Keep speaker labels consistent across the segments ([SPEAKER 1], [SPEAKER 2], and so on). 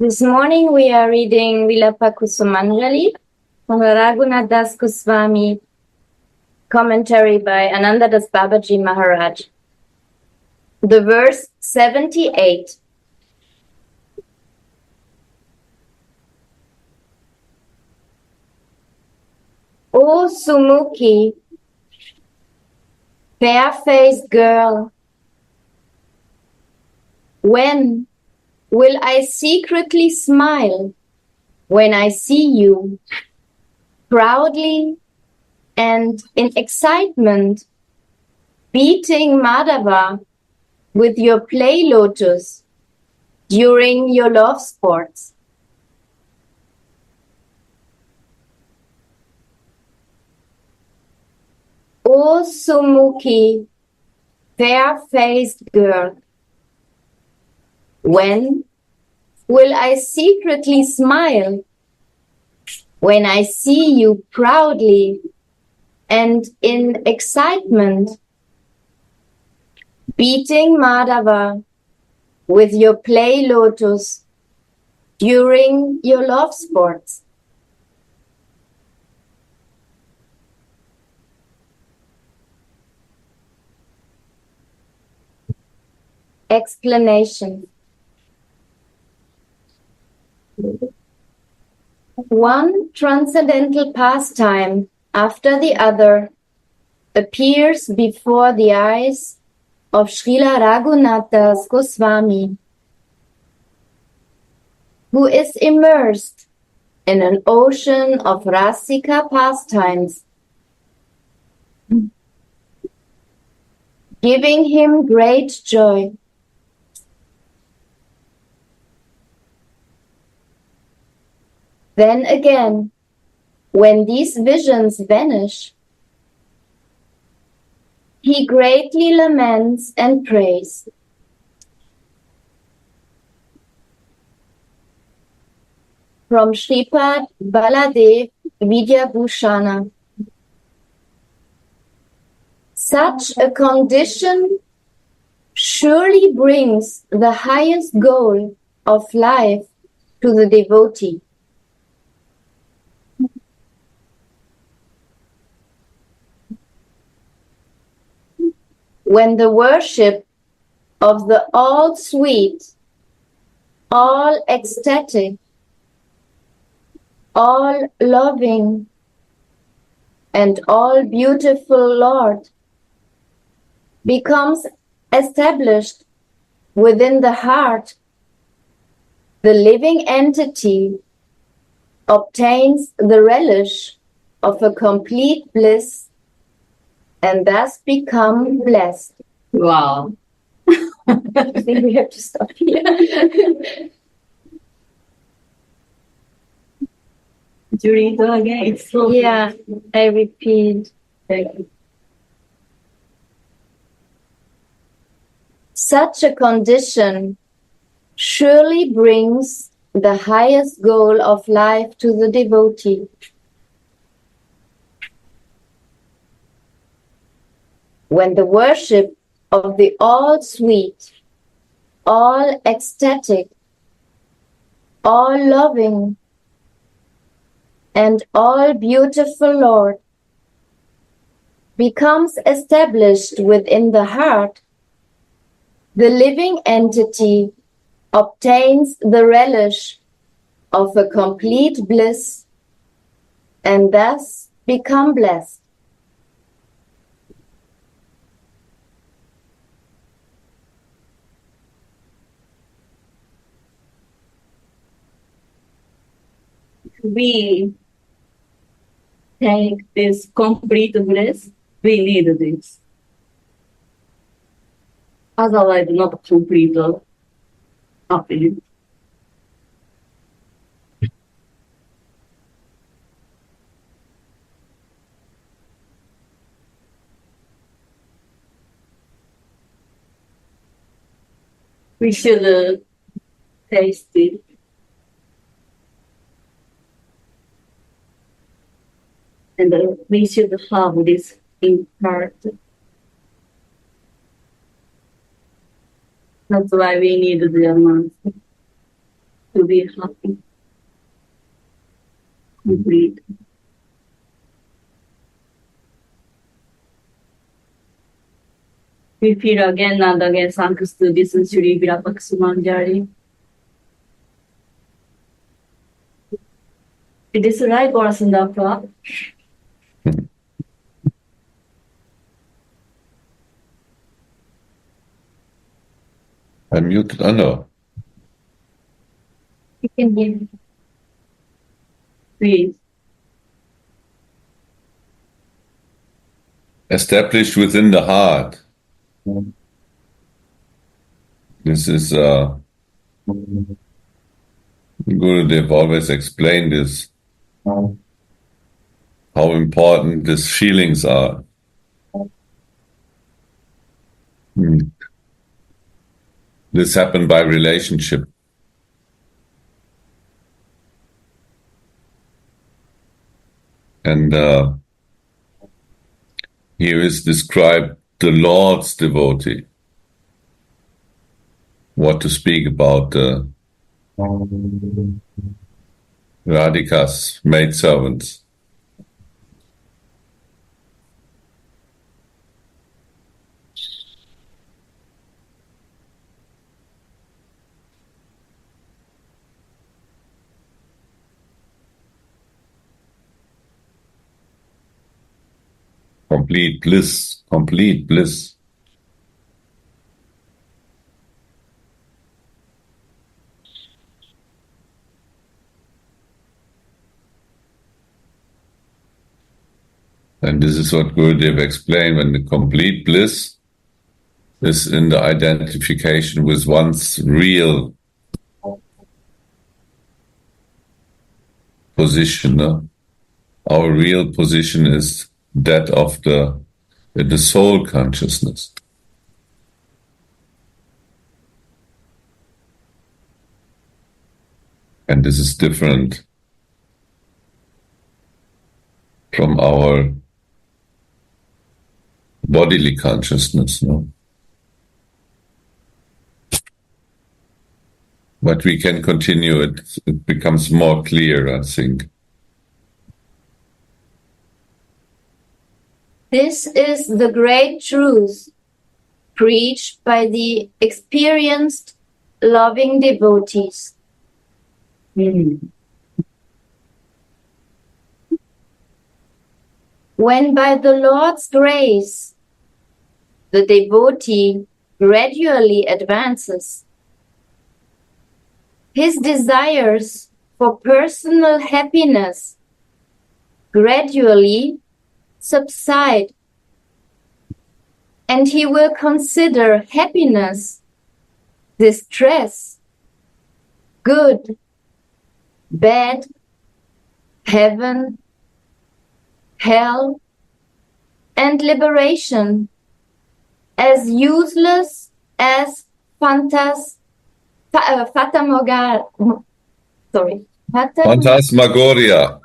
[SPEAKER 1] This morning we are reading Vilapa Kusumanjali from Raghunath Das Goswami, commentary by Ananda Das Babaji Maharaj. The verse 78. O Sumukhi, fair-faced girl, when will I secretly smile when I see you, proudly and in excitement, beating Madhava with your play lotus during your love sports? O Sumukhi, fair-faced girl, when will I secretly smile when I see you proudly and in excitement beating Madhava with your play lotus during your love sports? Explanation. One transcendental pastime after the other appears before the eyes of Srila Raghunath Das Goswami, who is immersed in an ocean of Rasika pastimes, giving him great joy. Then again, when these visions vanish, he greatly laments and prays. From Shripad Baladev Vidyabhushana. Such a condition surely brings the highest goal of life to the devotee. When the worship of the all-sweet, all-ecstatic, all-loving, and all-beautiful Lord becomes established within the heart, the living entity obtains the relish of a complete bliss and thus become blessed.
[SPEAKER 2] Wow.
[SPEAKER 1] I think we have to stop here.
[SPEAKER 2] Did you read that again? It's so
[SPEAKER 1] Yeah, I repeat.
[SPEAKER 2] Thank you.
[SPEAKER 1] Such a condition surely brings the highest goal of life to the devotee. When the worship of the all-sweet, all-ecstatic, all-loving, and all-beautiful Lord becomes established within the heart, the living entity obtains the relish of a complete bliss and thus become blessed.
[SPEAKER 2] We take this complete bliss. We need this. Otherwise, not complete happiness. We should taste it. And we should have this in heart. That's why we need the amount. to be happy, complete. We feel again and again thanks to this Sri Vilapa Kusumanjali. It is right or Sundapa?
[SPEAKER 3] I'm muted. Oh, no.
[SPEAKER 1] You can hear me.
[SPEAKER 2] Please.
[SPEAKER 3] Established within the heart. This is Gurudev always explained this, how important these feelings are. This happened by relationship. And here is described the Lord's devotee. What to speak about Radhika's maidservants. Complete bliss, complete bliss. And this is what Gurudev explained, when the complete bliss is in the identification with one's real position. No? Our real position is that of the soul consciousness. And this is different from our bodily consciousness, no? But we can continue it. It becomes more clear, I think.
[SPEAKER 1] This is the great truth preached by the experienced, loving devotees. When by the Lord's grace, the devotee gradually advances, his desires for personal happiness gradually subside, and he will consider happiness, distress, good, bad, heaven, hell, and liberation as useless as
[SPEAKER 3] Phantasmagoria.
[SPEAKER 1] Sorry. Phantasmagoria.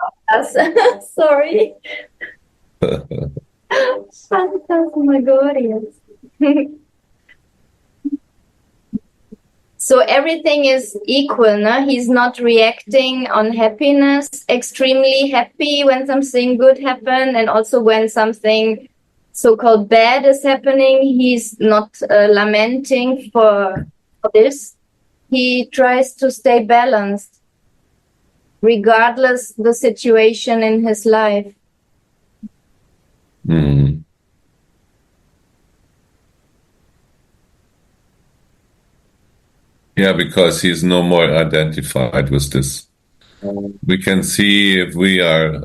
[SPEAKER 1] So everything is equal, no? He's not reacting on happiness, extremely happy when something good happens, and also when something so-called bad is happening, he's not lamenting for this. He tries to stay balanced, regardless the situation in his life.
[SPEAKER 3] Mm. Yeah, because he's no more identified with this. We can see if we are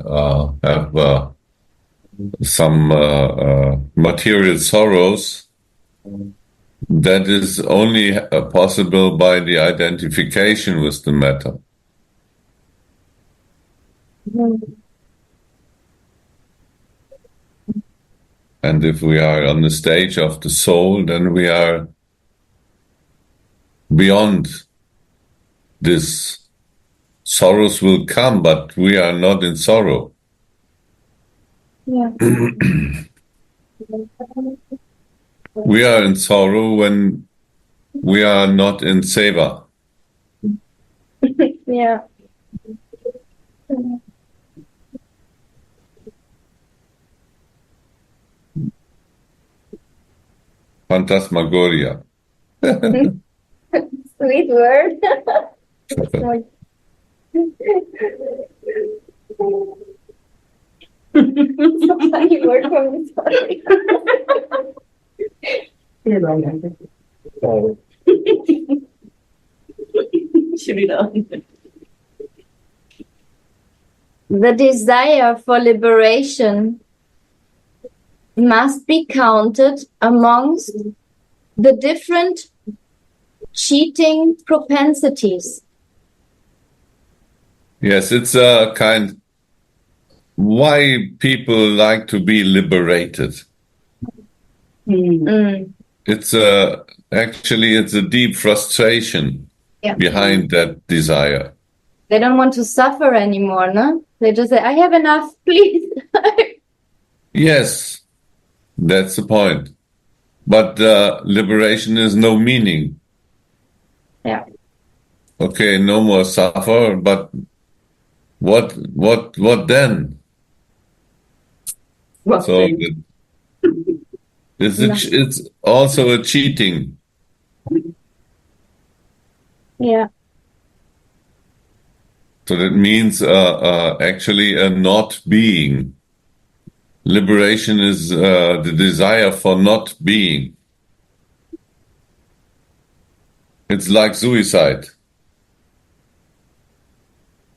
[SPEAKER 3] have some material sorrows, that is only possible by the identification with the matter. And if we are on the stage of the soul, then we are beyond this. Sorrows will come, but we are not in sorrow.
[SPEAKER 1] Yeah.
[SPEAKER 3] We are in sorrow when we are not in seva.
[SPEAKER 1] Yeah.
[SPEAKER 3] Phantasmagoria.
[SPEAKER 1] Sweet word. Funny word from the story. The desire for liberation must be counted amongst the different cheating propensities.
[SPEAKER 3] Yes, it's a kind why people like to be liberated. It's actually it's a deep frustration behind that desire.
[SPEAKER 1] They don't want to suffer anymore, no? They just say, I have enough, please.
[SPEAKER 3] Yes, that's the point. But liberation is no meaning.
[SPEAKER 1] Yeah.
[SPEAKER 3] Okay, no more suffer, but what then? So it's also a cheating.
[SPEAKER 1] Yeah.
[SPEAKER 3] So that means actually a not being. Liberation is the desire for not being. It's like suicide.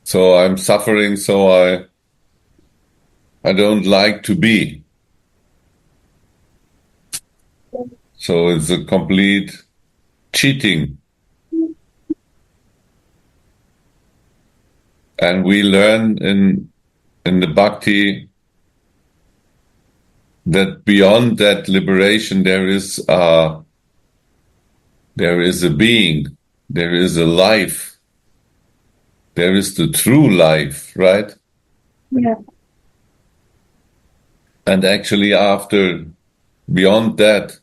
[SPEAKER 3] So I'm suffering, so I don't like to be. So it's a complete cheating. And we learn in the bhakti that beyond that liberation there is a being, there is a life, there is the true life, right?
[SPEAKER 1] Yeah.
[SPEAKER 3] And actually beyond that,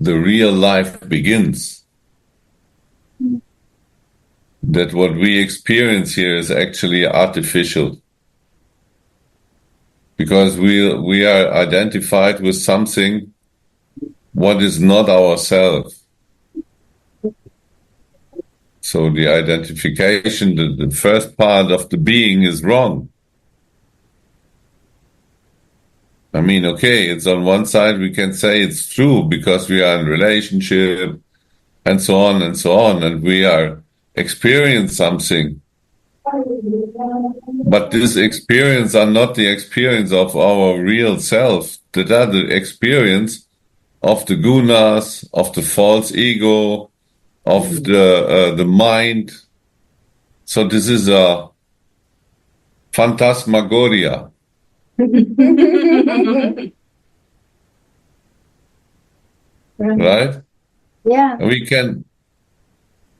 [SPEAKER 3] the real life begins. That what we experience here is actually artificial. Because we are identified with something what is not ourselves. So the identification, the first part of the being is wrong. I mean, okay, it's on one side we can say it's true because we are in relationship and so on and we are experience something. But this experience are not the experience of our real self. That are the experience of the gunas, of the false ego, of the mind. So this is a phantasmagoria. Right?
[SPEAKER 1] Yeah.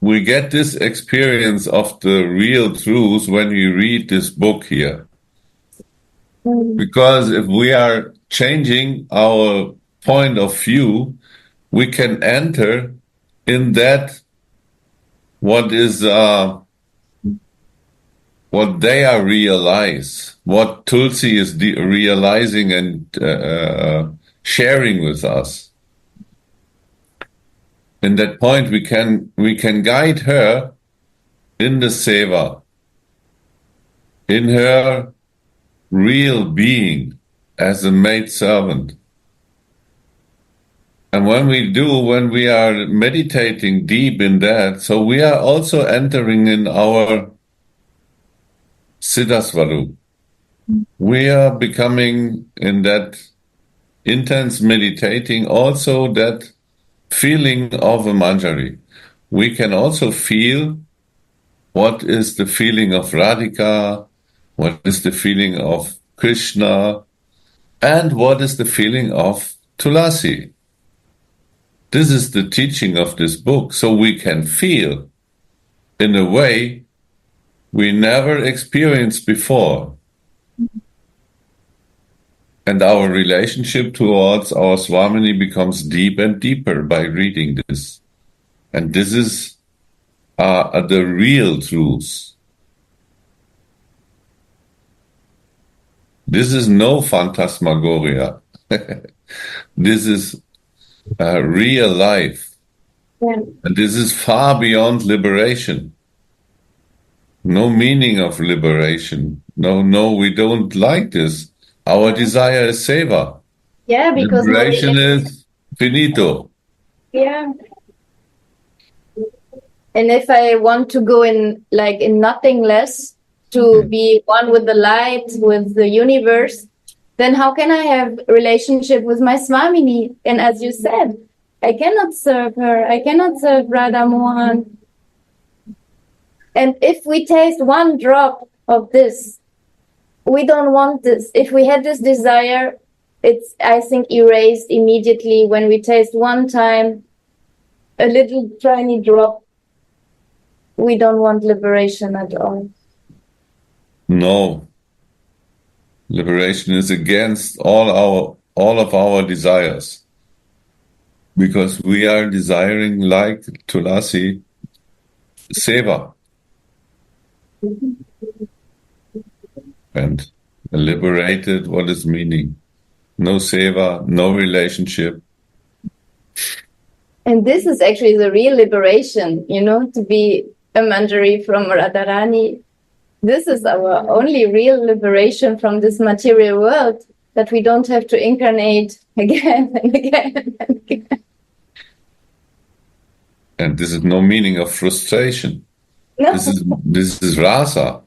[SPEAKER 3] We get this experience of the real truth when we read this book here. Because if we are changing our point of view, we can enter in that what is what they are realize, what Tulsi is realizing and sharing with us. In that point, we can guide her in the seva, in her real being as a maid servant. And when we are meditating deep in that, so we are also entering in our Siddhasvarup. We are becoming in that intense meditating also that feeling of a manjari. We can also feel what is the feeling of Radhika, what is the feeling of Krishna, and what is the feeling of Tulasi. This is the teaching of this book, so we can feel in a way we never experienced before. And our relationship towards our Swamini becomes deep and deeper by reading this. And this is are the real truths. This is no phantasmagoria. This is real life.
[SPEAKER 1] Yeah.
[SPEAKER 3] And this is far beyond liberation. No meaning of liberation. No, we don't like this. Our desire is seva.
[SPEAKER 1] Yeah, because no
[SPEAKER 3] Liberation
[SPEAKER 1] relation.
[SPEAKER 3] is finito.
[SPEAKER 1] Yeah. And if I want to go in nothingness, to be one with the light, with the universe, then how can I have relationship with my Swamini? And as you said, I cannot serve her. I cannot serve Radha Mohan. And if we taste one drop of this, we don't want this. If we had this desire, it's, I think, erased immediately when we taste one time a little tiny drop. We don't want liberation at all.
[SPEAKER 3] No. Liberation is against all of our desires. Because we are desiring, like Tulasi, seva. And liberated, what is meaning? No seva, no relationship.
[SPEAKER 1] And this is actually the real liberation, to be a Manjari from Radharani. This is our only real liberation from this material world, that we don't have to incarnate again and again and again.
[SPEAKER 3] And this is no meaning of frustration.
[SPEAKER 1] No.
[SPEAKER 3] This is rasa.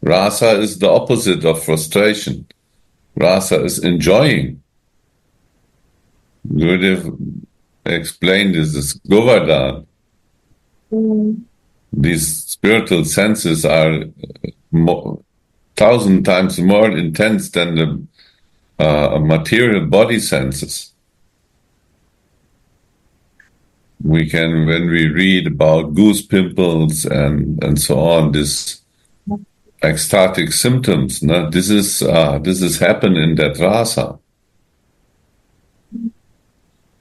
[SPEAKER 3] Rasa is the opposite of frustration. Rasa is enjoying. Gurudev explained this is Govardhan. These spiritual senses are 1,000 times more intense than the material body senses. We can, when we read about goose pimples and so on, this ecstatic symptoms, no? This is happen in that rasa.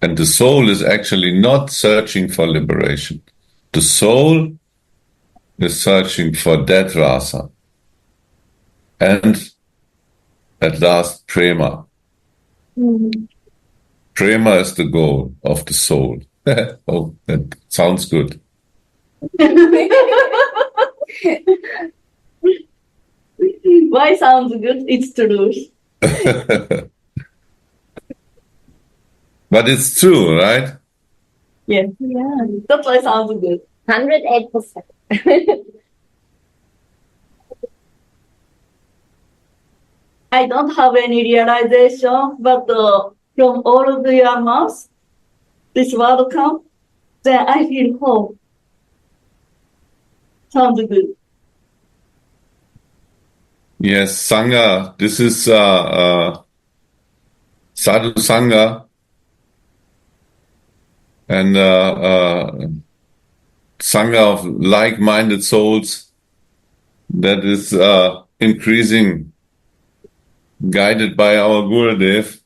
[SPEAKER 3] And the soul is actually not searching for liberation. The soul is searching for that rasa. And at last, prema. Prema is the goal of the soul. Oh, that sounds good.
[SPEAKER 2] Why sounds good? It's true.
[SPEAKER 3] But it's true, right?
[SPEAKER 2] Yes. Yeah. That's why sounds good.
[SPEAKER 1] 108%.
[SPEAKER 2] I don't have any realization, but from all of your mouth, this word comes, then I feel hope. Sounds good.
[SPEAKER 3] Yes, Sangha. This is Sadhu Sangha. And Sangha of like-minded souls that is increasing, guided by our Gurudev.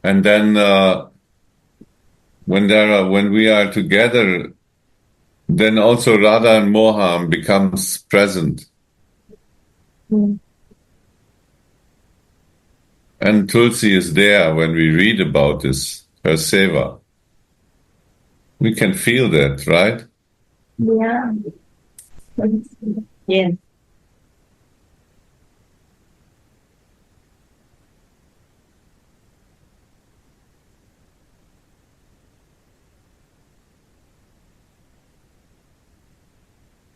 [SPEAKER 3] And then when we are together, then also Radha and Mohan becomes present. And Tulsi is there when we read about this, her seva. We can feel that, right?
[SPEAKER 1] Yeah.
[SPEAKER 2] Yes.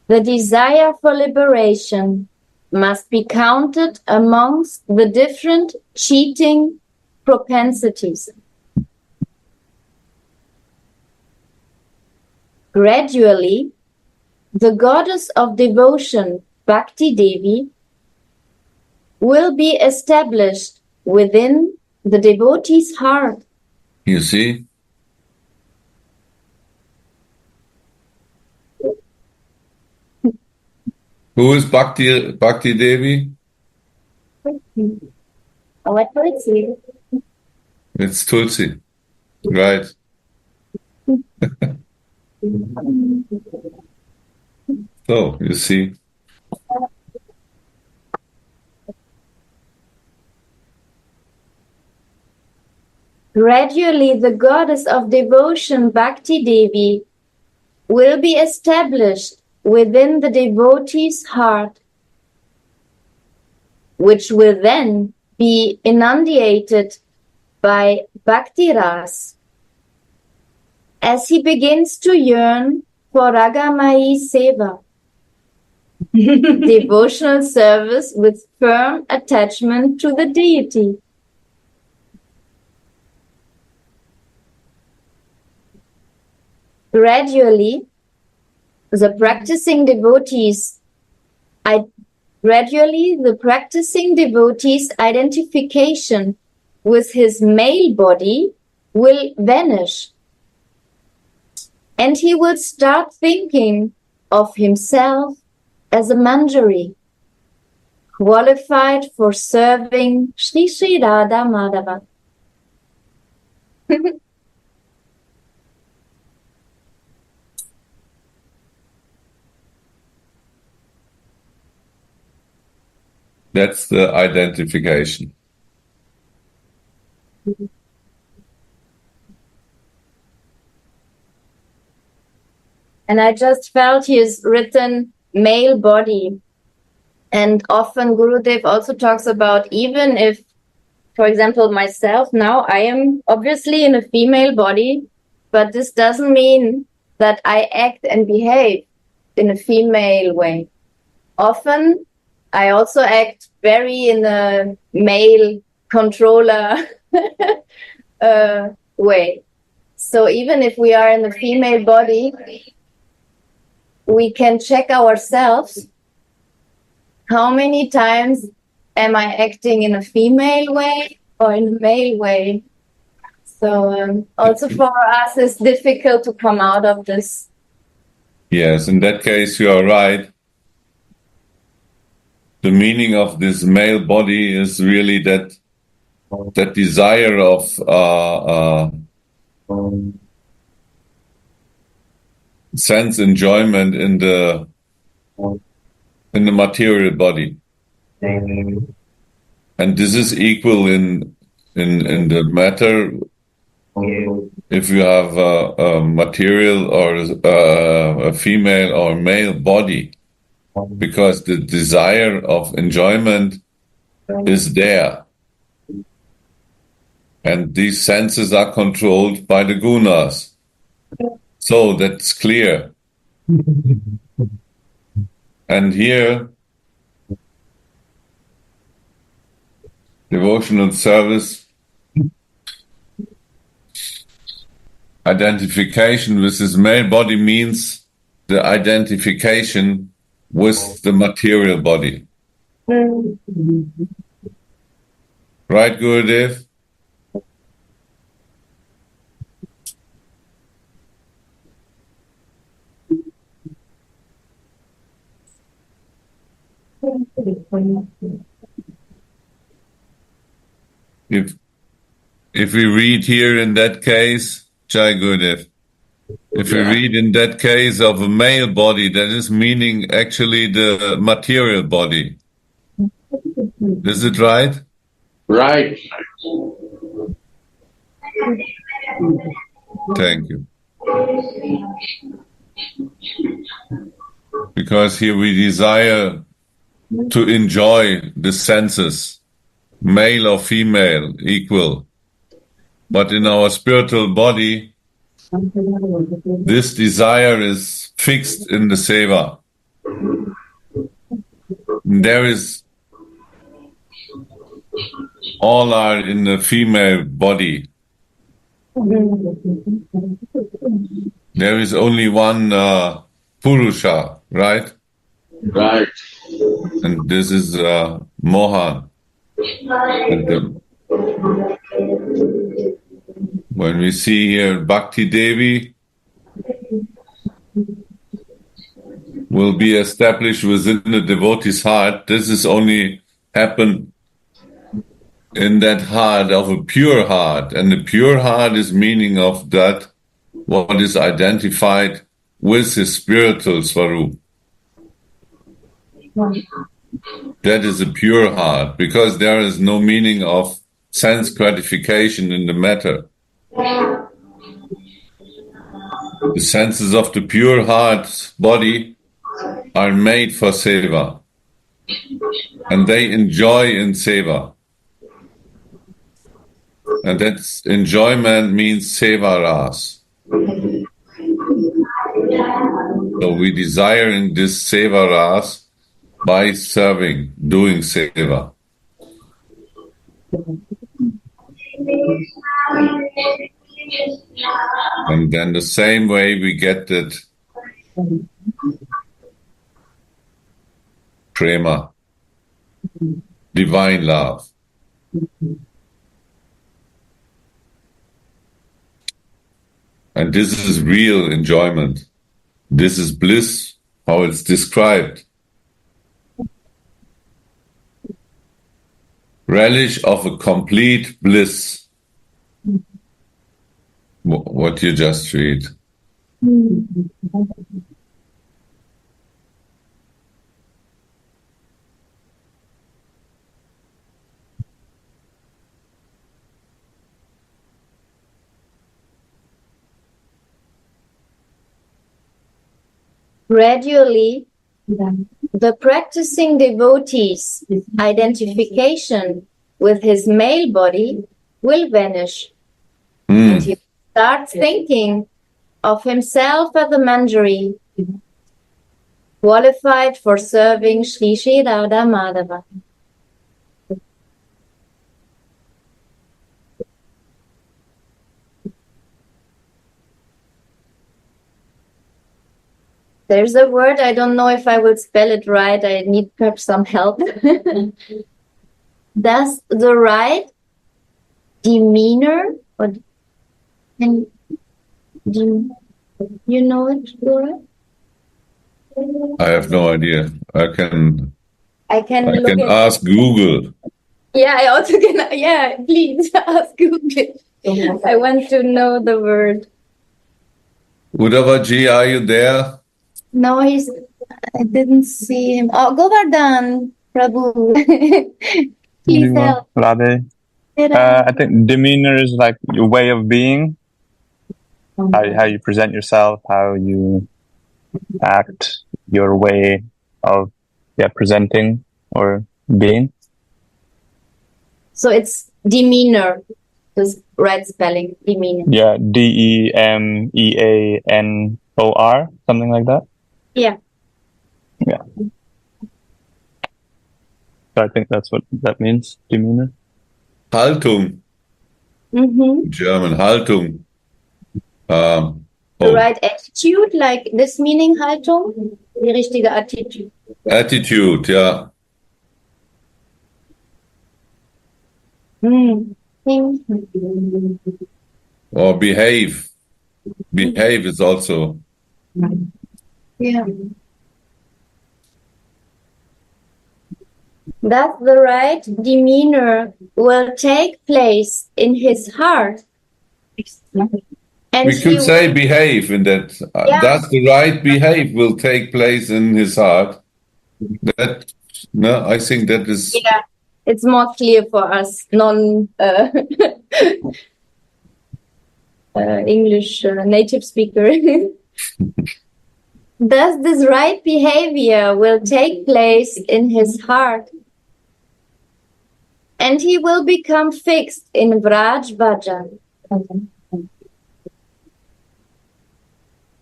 [SPEAKER 1] The desire for liberation must be counted amongst the different cheating propensities. Gradually, the goddess of devotion, Bhakti Devi, will be established within the devotee's heart.
[SPEAKER 3] You see? Who is Bhakti Devi?
[SPEAKER 1] Our Tulsi.
[SPEAKER 3] It's Tulsi, right? So, you see.
[SPEAKER 1] Gradually, the goddess of devotion, Bhakti Devi, will be established within the devotee's heart, which will then be inundated by Bhakti Ras as he begins to yearn for Ragamai Seva, devotional service with firm attachment to the deity. Gradually, the practicing devotee's identification with his male body will vanish, and he will start thinking of himself as a manjari, qualified for serving Sri Sri Radha Madhava.
[SPEAKER 3] That's the identification.
[SPEAKER 1] And I just felt he's written male body. And often Gurudev also talks about, even if, for example, myself, now I am obviously in a female body, but this doesn't mean that I act and behave in a female way. Often I also act very in a male controller way. So even if we are in the female body, we can check ourselves. How many times am I acting in a female way or in a male way? So also for us, it's difficult to come out of this.
[SPEAKER 3] Yes, in that case, you are right. The meaning of this male body is really that desire of sense enjoyment in the material body, and this is equal in the matter. If you have a material or a female or male body, because the desire of enjoyment is there. And these senses are controlled by the gunas. So that's clear. And here, devotional service, identification with this male body means the identification with the material body. Right, Gurudev? If we read here in that case, Jai Gurudev, if we read in that case of a male body, that is meaning actually the material body. Is it right?
[SPEAKER 4] Right.
[SPEAKER 3] Thank you. Because here we desire to enjoy the senses, male or female, equal. But in our spiritual body, this desire is fixed in the seva. There is, all are in the female body. There is only one Purusha, right?
[SPEAKER 4] Right.
[SPEAKER 3] And this is Mohan. And, when we see here Bhakti Devi will be established within the devotee's heart, this is only happened in that heart of a pure heart. And the pure heart is meaning of that what is identified with his spiritual Swarup. That is a pure heart, because there is no meaning of sense gratification in the matter. The senses of the pure heart body are made for seva, and they enjoy in seva. And that enjoyment means seva ras. So we desire in this seva ras by serving, doing seva. And then the same way we get that prema, divine love. And this is real enjoyment. This is bliss, how it's described. Relish of a complete bliss. What you just read.
[SPEAKER 1] Gradually, the practicing devotee's identification with his male body will vanish. And he starts thinking of himself as a Manjari, qualified for serving Sri Sri Radha Madhava. There's a word, I don't know if I will spell it right, I need perhaps some help. Does the right demeanor, or can you know it, Laura?
[SPEAKER 3] I have no idea. I can
[SPEAKER 1] look at
[SPEAKER 3] ask Google.
[SPEAKER 1] Yeah, I also can, yeah, please ask Google. I want to know the word.
[SPEAKER 3] Uddavaji, are you there?
[SPEAKER 1] No, I didn't see him. Oh, Govardhan, Prabhu. Please help.
[SPEAKER 5] Radhe. I think demeanor is like your way of being, how you present yourself, how you act, your way of presenting or being.
[SPEAKER 1] So it's demeanor, the right spelling, demeanor.
[SPEAKER 5] Yeah, Demeanor, something like that.
[SPEAKER 1] Yeah.
[SPEAKER 5] Yeah. So I think that's what that means, demeanor.
[SPEAKER 3] Haltung. German, Haltung.
[SPEAKER 1] The right attitude, like this meaning, Haltung? Die richtige Attitude.
[SPEAKER 3] Attitude, yeah. Or behave. Behave is also.
[SPEAKER 1] Yeah. That the right demeanor will take place in his heart. And
[SPEAKER 3] We could say behave in that. That the right behave will take place in his heart. That, no, I think that is.
[SPEAKER 1] Yeah, it's more clear for us English native speaker. Thus, this right behavior will take place in his heart, and he will become fixed in Vraj Bhajan.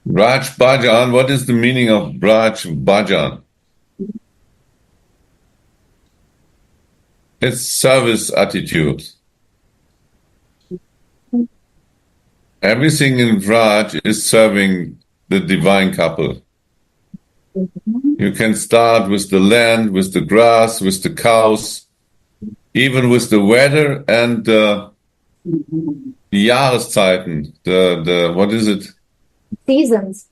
[SPEAKER 3] Raj Bhajan, what is the meaning of Raj Bhajan? It's service attitude. Everything in Vraj is serving the divine couple. You can start with the land, with the grass, with the cows, even with the weather and the Jahreszeiten, the what is it?
[SPEAKER 1] Seasons.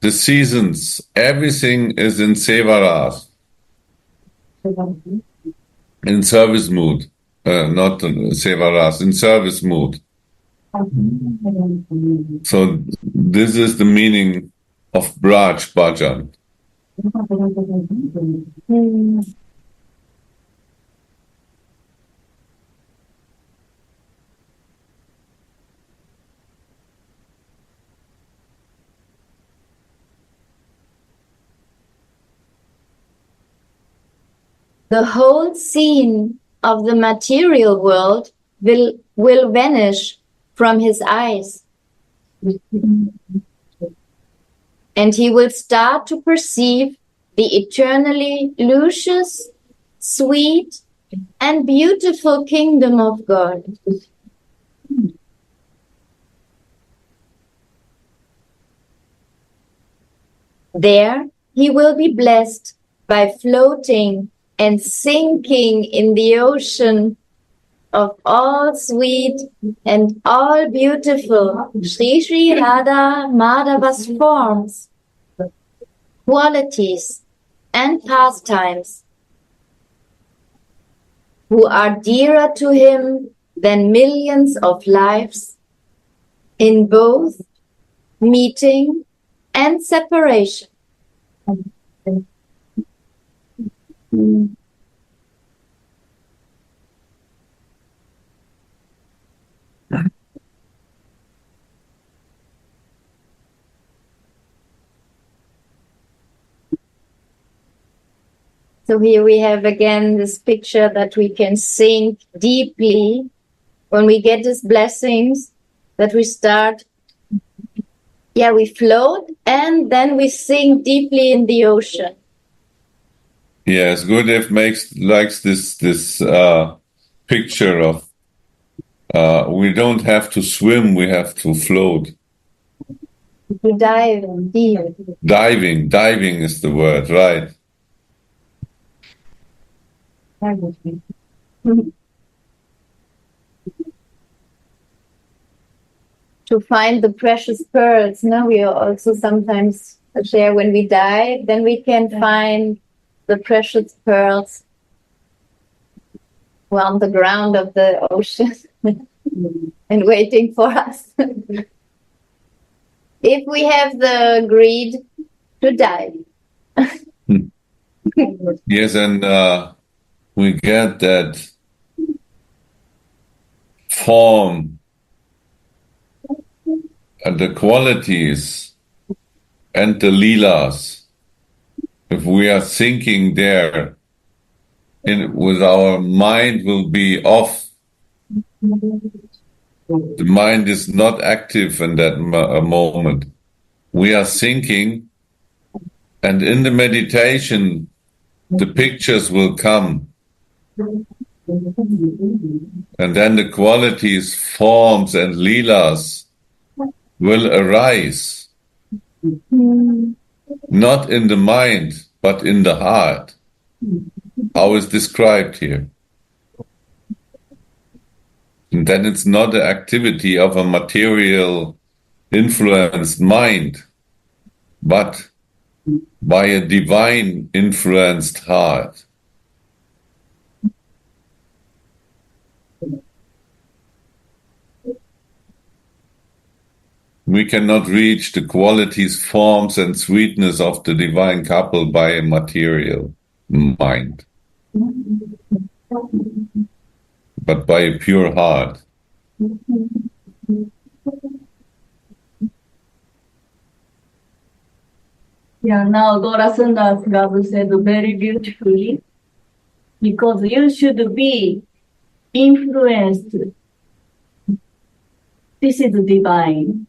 [SPEAKER 3] The seasons. Everything is in Sevaras. In service mood. Not Sevaras, in service mood. So this is the meaning of Braj Bhajan.
[SPEAKER 1] The whole scene of the material world will vanish from his eyes. And he will start to perceive the eternally luscious, sweet, and beautiful kingdom of God. There he will be blessed by floating and sinking in the ocean of all sweet and all beautiful Sri Sri Radha Madhava's forms, qualities, and pastimes, who are dearer to him than millions of lives, in both meeting and separation. So here we have again this picture that we can sink deeply when we get these blessings, that we start, we float and then we sink deeply in the ocean.
[SPEAKER 3] Yes, Gurudev likes this picture of we don't have to swim, we have to float.
[SPEAKER 1] We dive deep.
[SPEAKER 3] Diving is the word, right?
[SPEAKER 1] To find the precious pearls. No, we also sometimes share when we dive, then we can find the precious pearls on the ground of the ocean and waiting for us. If we have the greed to dive.
[SPEAKER 3] Yes, and we get that form and the qualities and the leelas. If we are thinking there, with our mind will be off. The mind is not active in that moment. We are thinking, and in the meditation, the pictures will come. And then the qualities, forms, and leelas will arise. Not in the mind, but in the heart. How is described here. And then it's not the activity of a material influenced mind, but by a divine influenced heart. We cannot reach the qualities, forms, and sweetness of the divine couple by a material mind, but by a pure heart.
[SPEAKER 2] Yeah, now Dora Sundas God said very beautifully, because you should be influenced. This is divine.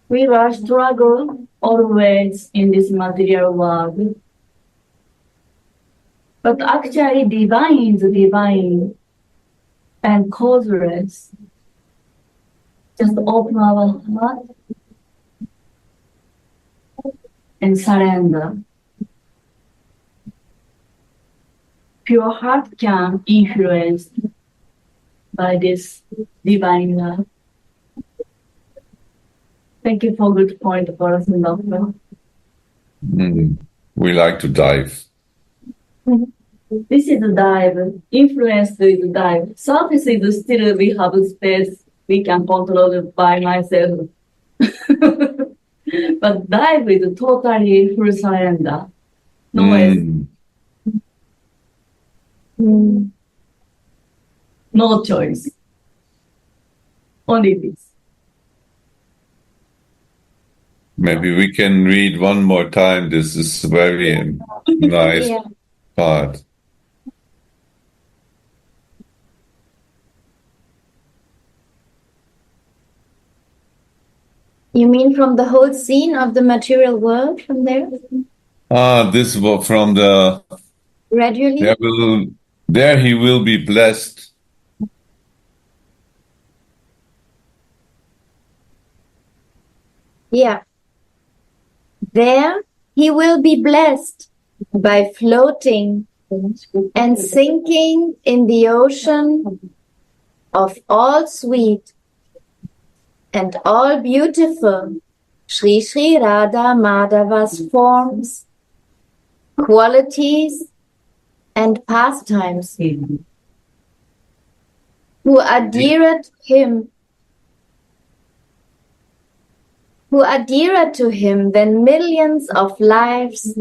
[SPEAKER 2] We are struggle always in this material world. But actually divine is divine and causeless. Just open our heart and surrender. Pure heart can influence by this divine love. Thank you for good point, Boris and Doctor.
[SPEAKER 3] We like to dive.
[SPEAKER 2] This is a dive. Influence is a dive. Surface is still we have space. We can control it by myself. But dive is totally full surrender. No else, no choice. Only this.
[SPEAKER 3] Maybe we can read one more time. This is a very nice
[SPEAKER 1] Yeah.
[SPEAKER 3] part.
[SPEAKER 1] You mean from the whole scene of the material world from there?
[SPEAKER 3] This was from the
[SPEAKER 1] Gradually?
[SPEAKER 3] there he will be blessed.
[SPEAKER 1] Yeah. There he will be blessed by floating and sinking in the ocean of all sweet and all beautiful Sri Sri Radha Madhava's forms, qualities, and pastimes, who adhere to him than millions of lives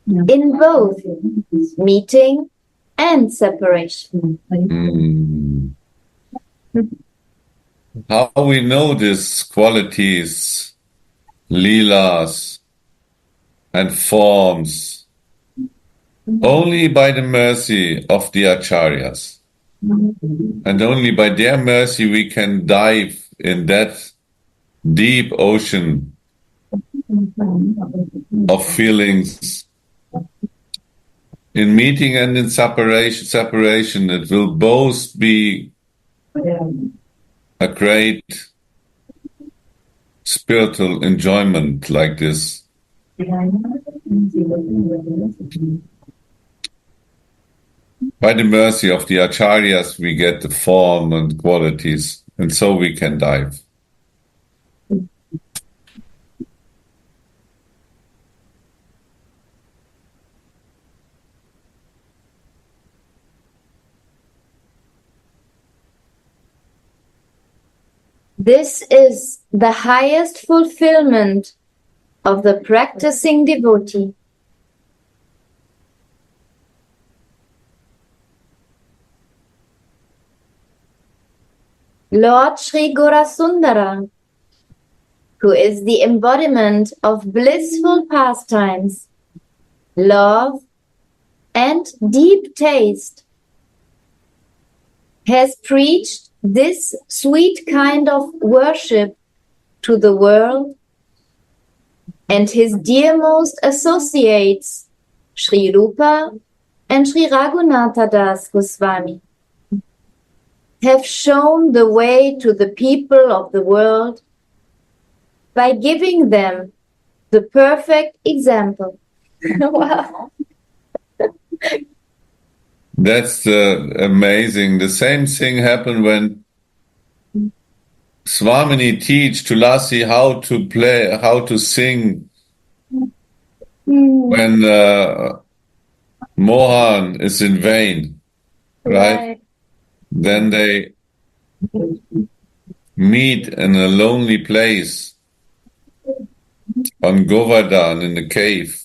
[SPEAKER 1] in both meeting and separation.
[SPEAKER 3] How we know these qualities, leelas, and forms? Only by the mercy of the acharyas. And only by their mercy we can dive in that deep ocean of feelings. In meeting and in separation, it will both be a great spiritual enjoyment like this. By the mercy of the acharyas, we get the form and qualities, and so we can dive.
[SPEAKER 1] This is the highest fulfillment of the practicing devotee. Lord Sri Gaurasundara, who is the embodiment of blissful pastimes, love, and deep taste, has preached this sweet kind of worship to the world, and his dearmost associates, Sri Rupa and Sri Raghunatha Das Goswami, have shown the way to the people of the world by giving them the perfect example. Wow.
[SPEAKER 3] That's amazing. The same thing happened when Swamini teach Tulasi how to play, how to sing. When Mohan is in vain, right? Then they meet in a lonely place on Govardhan in the cave.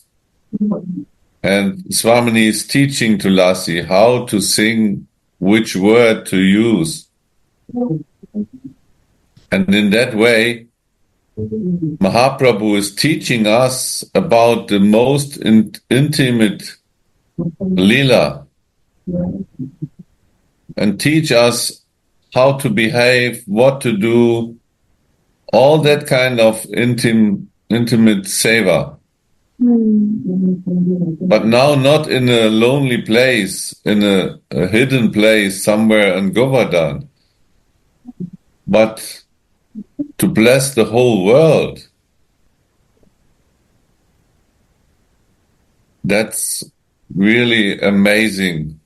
[SPEAKER 3] And Swamini is teaching Tulasi how to sing, which word to use. And in that way, Mahaprabhu is teaching us about the most intimate lila and teach us how to behave, what to do, all that kind of intimate seva. But now not in a lonely place, in a hidden place somewhere in Govardhan, but to bless the whole world. That's really amazing.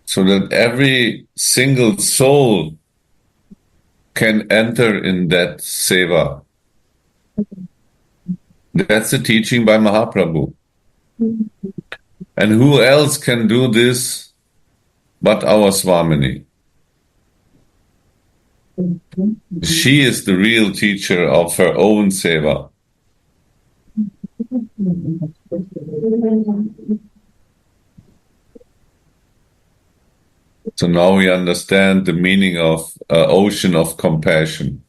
[SPEAKER 3] So that every single soul can enter in that seva. That's the teaching by Mahaprabhu. And who else can do this but our Swamini? She is the real teacher of her own seva. So now we understand the meaning of ocean of compassion.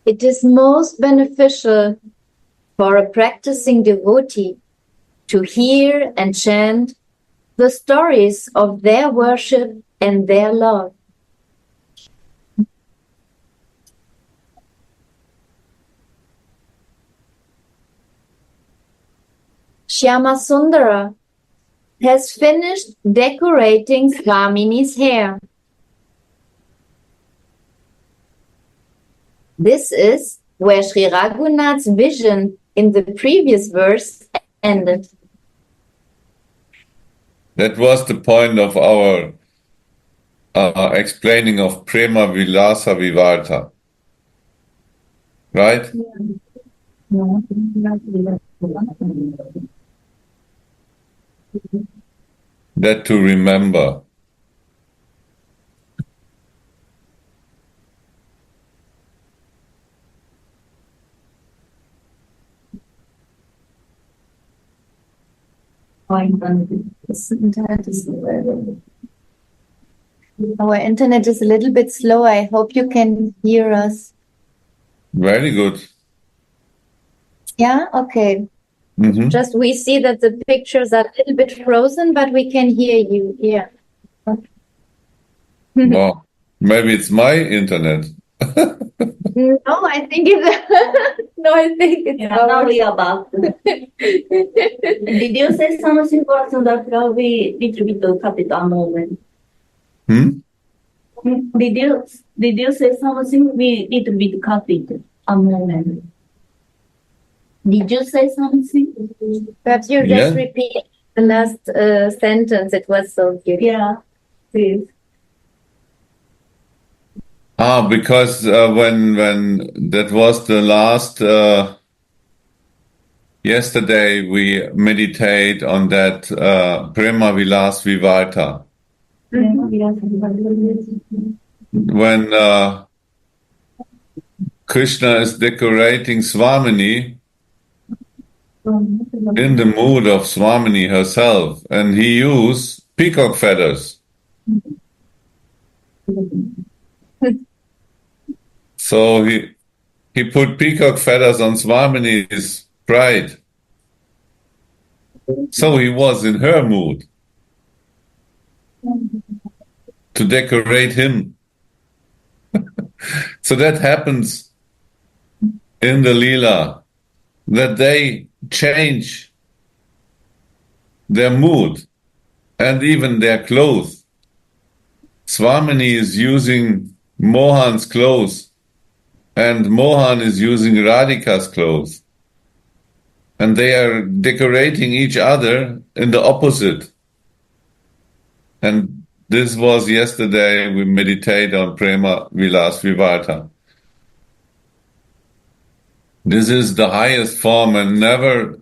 [SPEAKER 1] It is most beneficial for a practicing devotee to hear and chant the stories of their worship and their love. Shyama Sundara has finished decorating Swamini's hair. This is where Sri Raghunath's vision in the previous verse ended.
[SPEAKER 3] That was the point of our explaining of Prema Vilasa Vivarta. Right? That to remember.
[SPEAKER 1] Our internet is a little bit slow. I hope you can hear us.
[SPEAKER 3] Very good.
[SPEAKER 1] Yeah? Okay.
[SPEAKER 3] Mm-hmm.
[SPEAKER 1] Just we see that the pictures are a little bit frozen, but we can hear you. Yeah.
[SPEAKER 3] Well, maybe it's my internet.
[SPEAKER 1] No, I think it's no, I think it's
[SPEAKER 2] Yeah, now
[SPEAKER 1] ours.
[SPEAKER 2] we are back. Did you say something for Sundara? We little bit cut it a moment. Did you say something? We little bit cut it a moment. Did you say something?
[SPEAKER 1] Perhaps you just repeat the last sentence. It was so beautiful.
[SPEAKER 2] Yeah, please.
[SPEAKER 3] Because when that was the last yesterday we meditate on that Prema Vilas Vivarta. When Krishna is decorating Swamini in the mood of Swamini herself, and he used peacock feathers. So he put peacock feathers on Swamini's bride. So he was in her mood to decorate him. So that happens in the Leela, that they change their mood and even their clothes. Swamini is using Mohan's clothes, and Mohan is using Radhika's clothes. And they are decorating each other in the opposite. And this was yesterday, we meditate on Prema Vilas Vivarta. This is the highest form, and never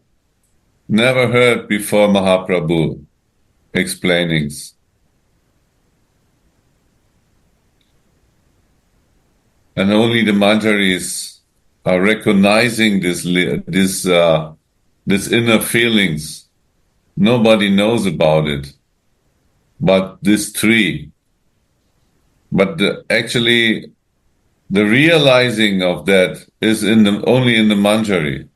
[SPEAKER 3] heard before Mahaprabhu explainings. And only the Manjaris are recognizing this inner feelings. Nobody knows about it, but this tree. But actually, the realizing of that is only in the Manjari.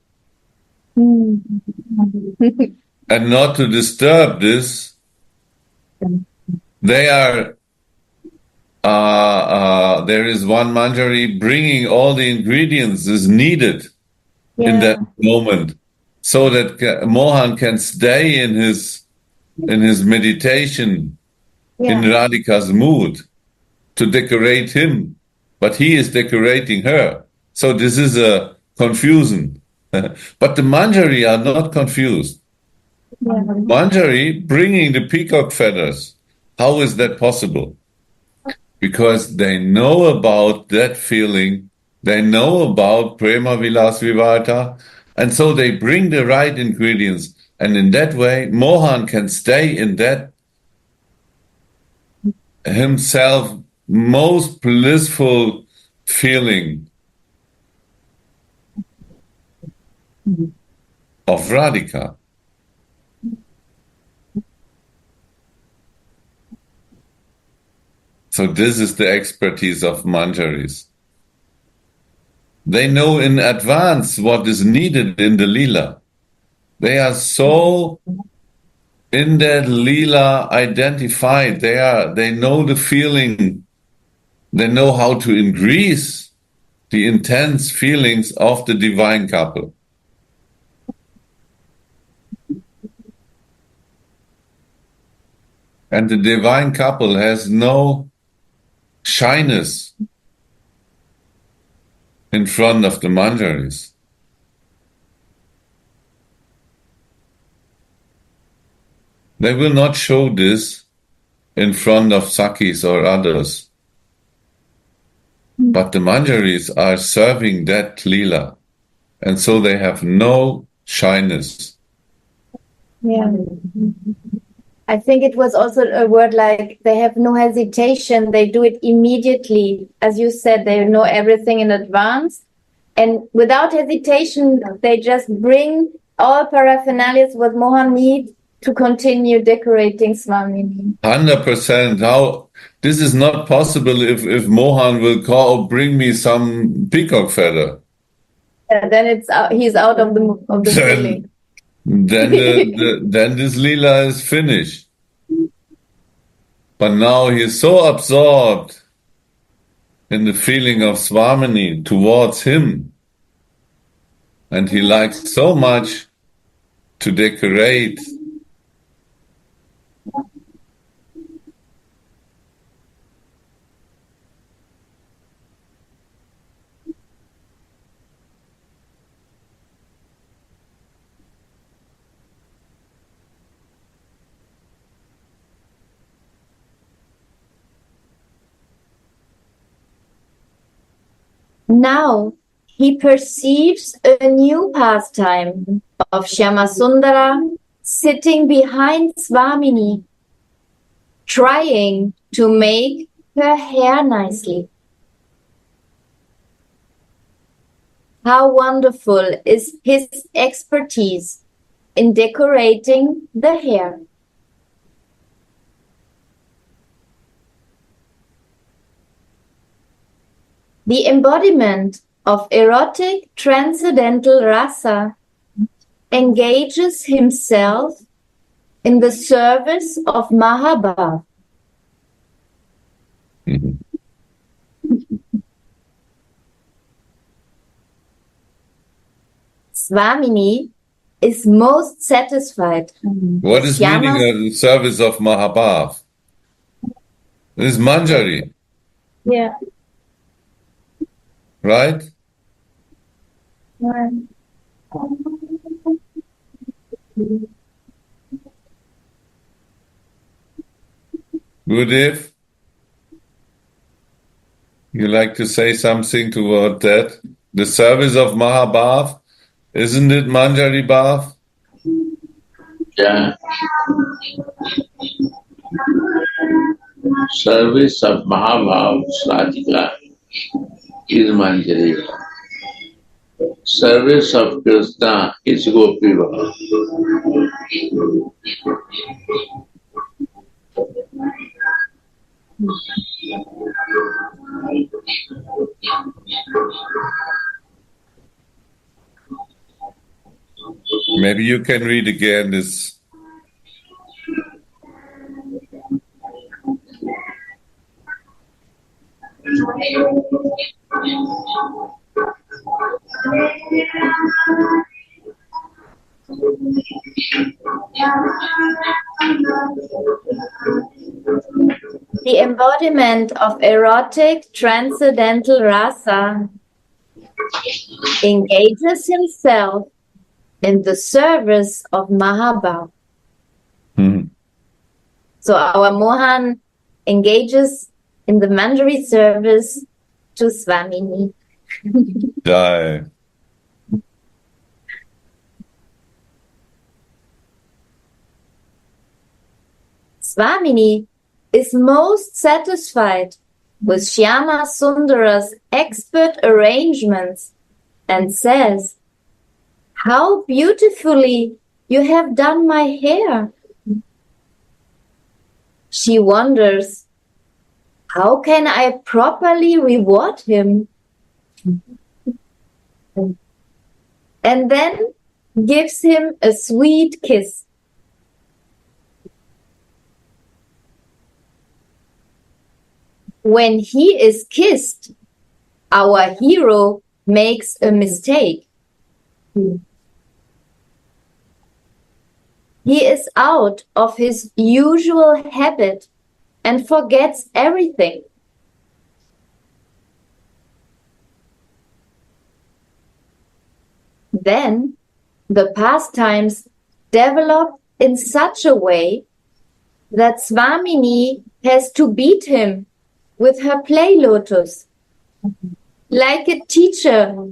[SPEAKER 3] And not to disturb this, they are. There is one Manjari bringing all the ingredients is needed in that moment, so that Mohan can stay in his meditation in Radhika's mood, to decorate him, but he is decorating her. So this is a confusion. But the Manjari are not confused.
[SPEAKER 1] Yeah.
[SPEAKER 3] Manjari bringing the peacock feathers. How is that possible? Because they know about that feeling. They know about Prema Vilas Vivata. And so they bring the right ingredients. And in that way, Mohan can stay in that himself most blissful feeling of Radhika. So this is the expertise of Manjaris. They know in advance what is needed in the Leela. They are so in that Leela identified. They know the feeling. They know how to increase the intense feelings of the divine couple. And the divine couple has no shyness in front of the Manjaris. They will not show this in front of Sakis or others. But the Manjaris are serving that Leela. And so they have no shyness.
[SPEAKER 1] Yeah. I think it was also a word like they have no hesitation. They do it immediately. As you said, they know everything in advance. And without hesitation, they just bring all paraphernalias what Mohan needs to continue decorating Swamini.
[SPEAKER 3] 100%. How this is not possible if Mohan will call, bring me some peacock feather.
[SPEAKER 1] Yeah, then he's out of the feeling.
[SPEAKER 3] Then this Leela is finished. But now he is so absorbed in the feeling of Swamini towards him. And he likes so much to decorate.
[SPEAKER 1] Now he perceives a new pastime of Shyamasundara sitting behind Swamini, trying to make her hair nicely. How wonderful is his expertise in decorating the hair. The embodiment of erotic transcendental rasa engages himself in the service of Mahabhav. Swamini is most satisfied.
[SPEAKER 3] What is meaning of the service of Mahabhav? This is Manjari.
[SPEAKER 1] Yeah.
[SPEAKER 3] Right? Gurudev, you like to say something toward that? The service of Mahabhav, isn't it Manjari Bhav?
[SPEAKER 4] Yeah. Service of Mahabhav Radhika is Manjari. Service of Krishna is Gopi Bhav.
[SPEAKER 3] Maybe you can read again this.
[SPEAKER 1] the embodiment of erotic transcendental rasa, engages himself in the service of Mahabhav.
[SPEAKER 3] Mhm.
[SPEAKER 1] So our Mohan engages in the Manjari service to Swamini.
[SPEAKER 3] Jai.
[SPEAKER 1] Swamini is most satisfied with Shyama Sundara's expert arrangements and says, "How beautifully you have done my hair." She wonders, how can I properly reward him? And then gives him a sweet kiss. When he is kissed, our hero makes a mistake. He is out of his usual habit and forgets everything. Then the pastimes develop in such a way that Swamini has to beat him with her play lotus, like a teacher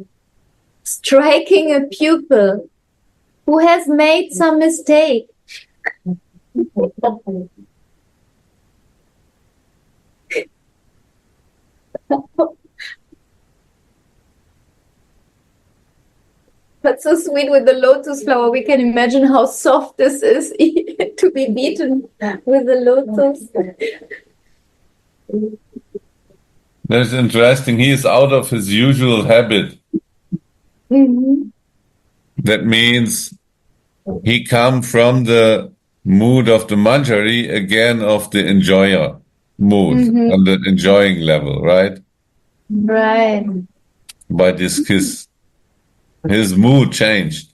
[SPEAKER 1] striking a pupil who has made some mistake. But so sweet with the lotus flower. We can imagine how soft this is to be beaten with the lotus.
[SPEAKER 3] That's interesting. He is out of his usual habit.
[SPEAKER 1] Mhm.
[SPEAKER 3] That means he come from the mood of the Manjari, again of the enjoyer mood, on the enjoying level, right?
[SPEAKER 1] Right.
[SPEAKER 3] By this kiss. His mood changed.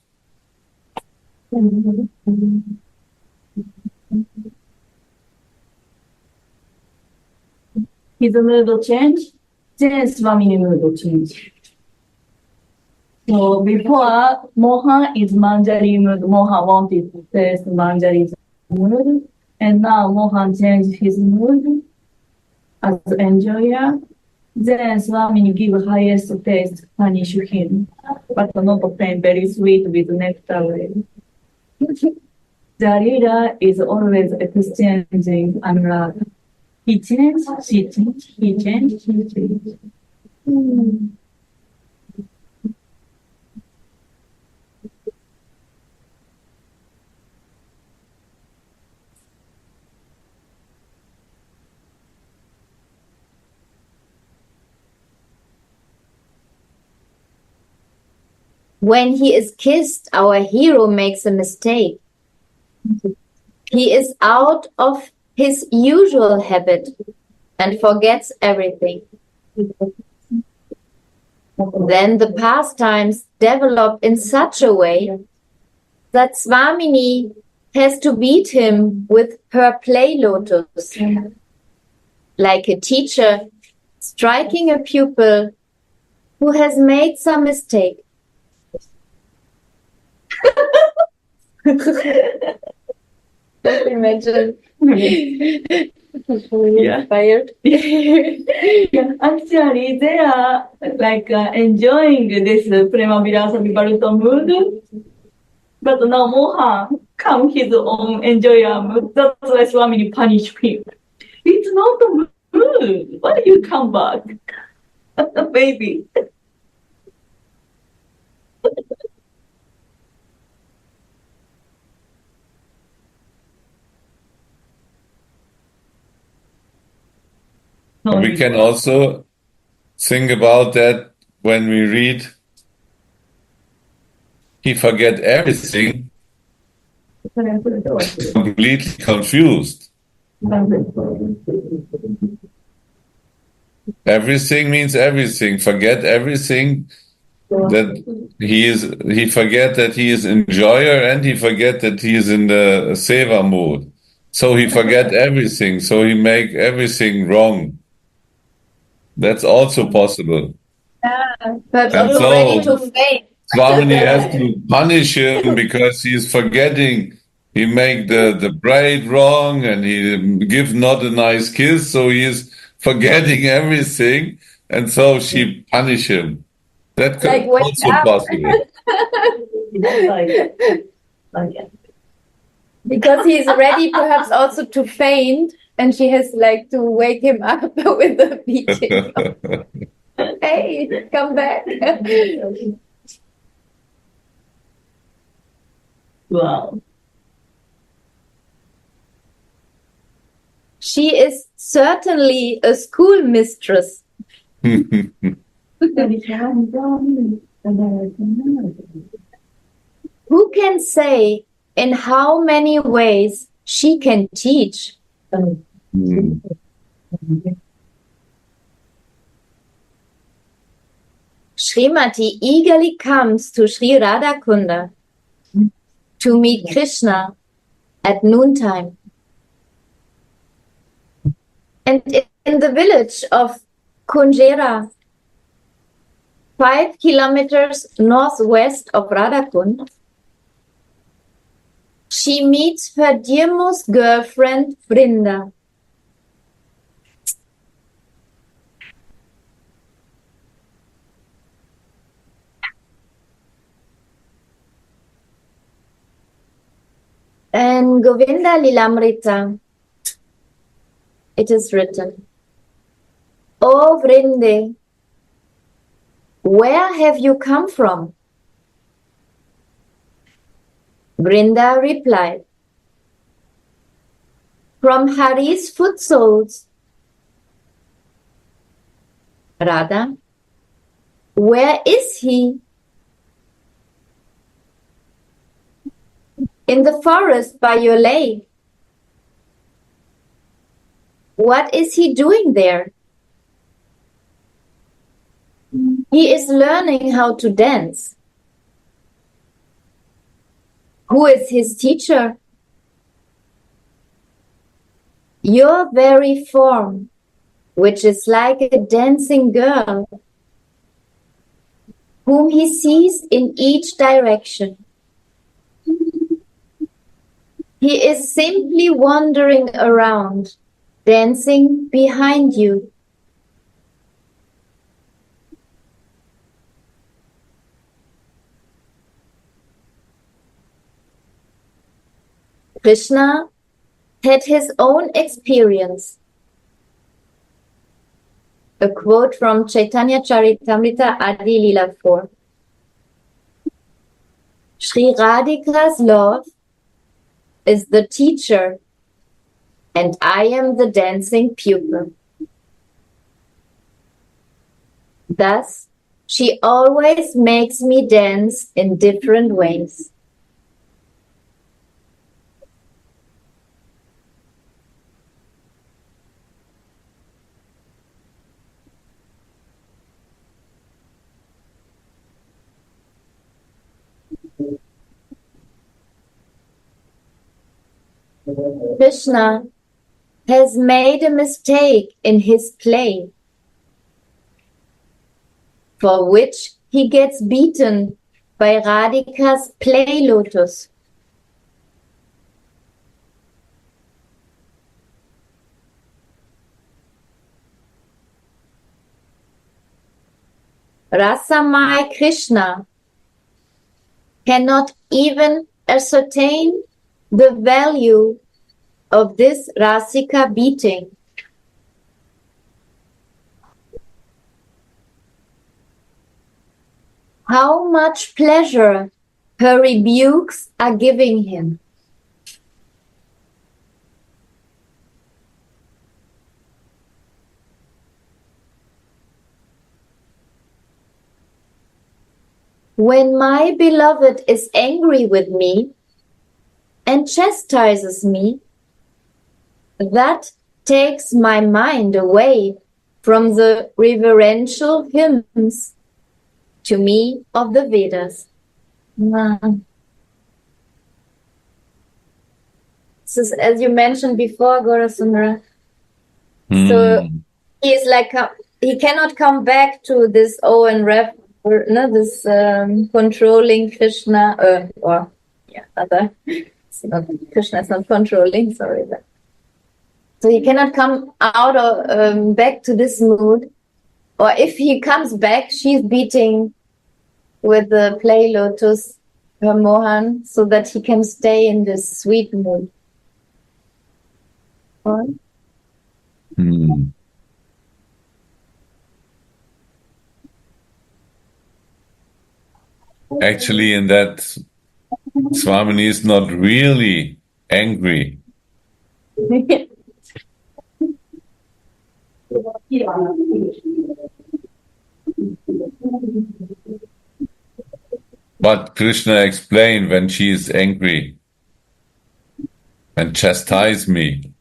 [SPEAKER 2] His mood change, then Swamini mood change. So before Mohan is Manjari mood, Mohan wanted to taste Manjari's mood, and now Mohan changed his mood as enjoyer. Then Swamini give highest taste, punish him, but not plain very sweet with nectar. The leader is always exchanging anurag. He changed, she changed, he changed, he changed.
[SPEAKER 1] When he is kissed, our hero makes a mistake. He is out of his usual habit and forgets everything. Then the pastimes develop in such a way that Swamini has to beat him with her play lotus, like a teacher striking a pupil who has made some mistake. Just imagine.
[SPEAKER 2] Yeah.
[SPEAKER 1] Inspired.
[SPEAKER 2] Yeah, actually, they are like enjoying this Premavira Savibaruto mood, but now Mohan come his own enjoyer mood. That's why Swamini punish him. It's not the mood. Why do you come back, baby? No,
[SPEAKER 3] We can also think about that when we read, he forget everything, completely confused. Everything means everything. Forget everything. That he forget that he is enjoyer, and he forget that he is in the seva mood. So he forget everything. So he make everything wrong. That's also possible.
[SPEAKER 1] Perhaps
[SPEAKER 3] And
[SPEAKER 1] also ready to faint.
[SPEAKER 3] Swamini has to punish him because he's forgetting. He make the braid wrong and he give not a nice kiss, so he is forgetting everything, and so she punish him. That could
[SPEAKER 1] Like, wake
[SPEAKER 3] also
[SPEAKER 1] up.
[SPEAKER 3] possible.
[SPEAKER 2] Like,
[SPEAKER 1] Because he's ready perhaps also to faint, and she has like to wake him up with a beating. Hey, come back.
[SPEAKER 2] wow.
[SPEAKER 1] She is certainly a school mistress. Who can say in how many ways she can teach? Srimati eagerly comes to Sri Radhakunda to meet Krishna at noontime. And in the village of Kunjera, 5 kilometers northwest of Radhakund, she meets her dearmost girlfriend, Brinda. And Govinda Lilamrita, it is written, "O Vrinde, where have you come from?" Brinda replied, "From Hari's foot soles." Radha, "Where is he?" "In the forest by your lake." "What is he doing there?" "He is learning how to dance." "Who is his teacher?" "Your very form, which is like a dancing girl, whom he sees in each direction. He is simply wandering around, dancing behind you." Krishna had his own experience. A quote from Chaitanya Charitamrita Adi Lila 4. Sri Radhika's love is the teacher, and I am the dancing pupil. Thus, she always makes me dance in different ways. Krishna has made a mistake in his play, for which he gets beaten by Radhika's play lotus. Rasamai Krishna cannot even ascertain the value of this Rasika beating. How much pleasure her rebukes are giving him. When my beloved is angry with me and chastises me, that takes my mind away from the reverential hymns to me of the Vedas. this is, as you mentioned before, Gorasundara. So he is like he cannot come back to this this controlling Krishna Krishna is not controlling. Sorry, so he cannot come out or back to this mood. Or if he comes back, she's beating with the play lotus her Mohan so that he can stay in this sweet mood.
[SPEAKER 3] Actually, in that, Swamini is not really angry. But Krishna explained when she is angry and chastise me,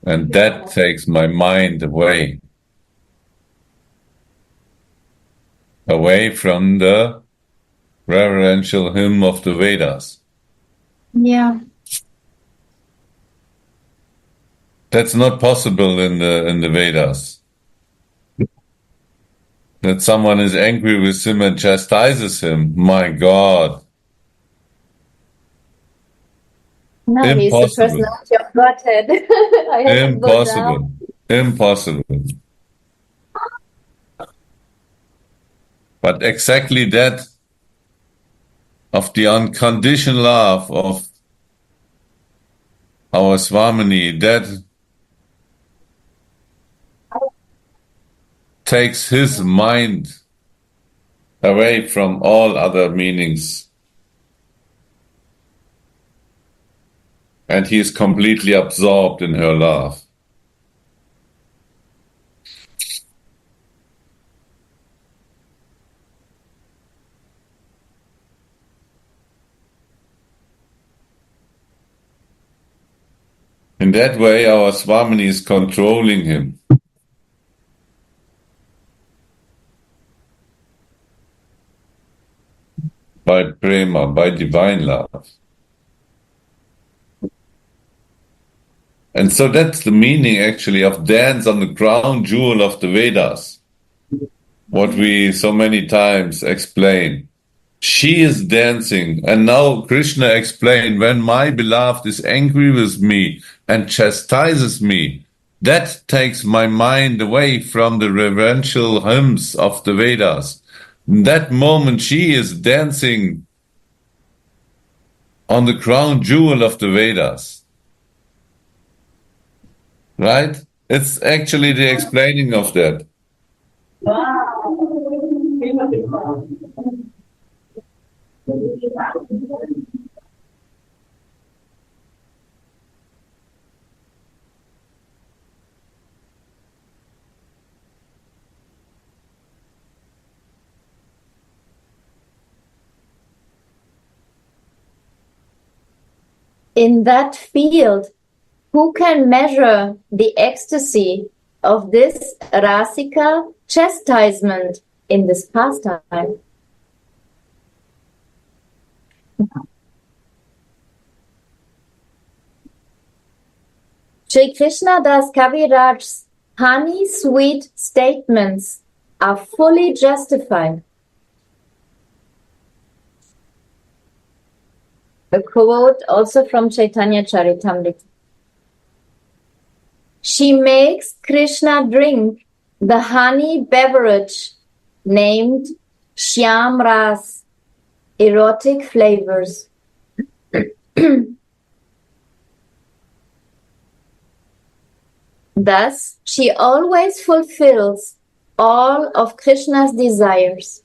[SPEAKER 3] and that takes my mind away from the reverential hymn of the Vedas.
[SPEAKER 1] Yeah.
[SPEAKER 3] That's not possible in the Vedas. That someone is angry with him and chastises him. My God.
[SPEAKER 1] No, he's the personality of Godhead.
[SPEAKER 3] Impossible. Impossible. But exactly that of the unconditional love of our Swamini, that takes his mind away from all other meanings. And he is completely absorbed in her love. In that way, our Swamini is controlling him. By prema, by divine love. And so that's the meaning actually of dance on the crown jewel of the Vedas. What we so many times explain. She is dancing, and now Krishna explained, when my beloved is angry with me and chastises me, that takes my mind away from the reverential hymns of the Vedas. In that moment she is dancing on the crown jewel of the Vedas. Right? It's actually the explaining of that.
[SPEAKER 1] In that field, who can measure the ecstasy of this Rasika chastisement in this pastime? Sri Krishna Das Kaviraj's honey-sweet statements are fully justified. A quote also from Chaitanya Charitamrita. She makes Krishna drink the honey beverage named Shyam Ras, erotic flavors. Thus, she always fulfills all of Krishna's desires.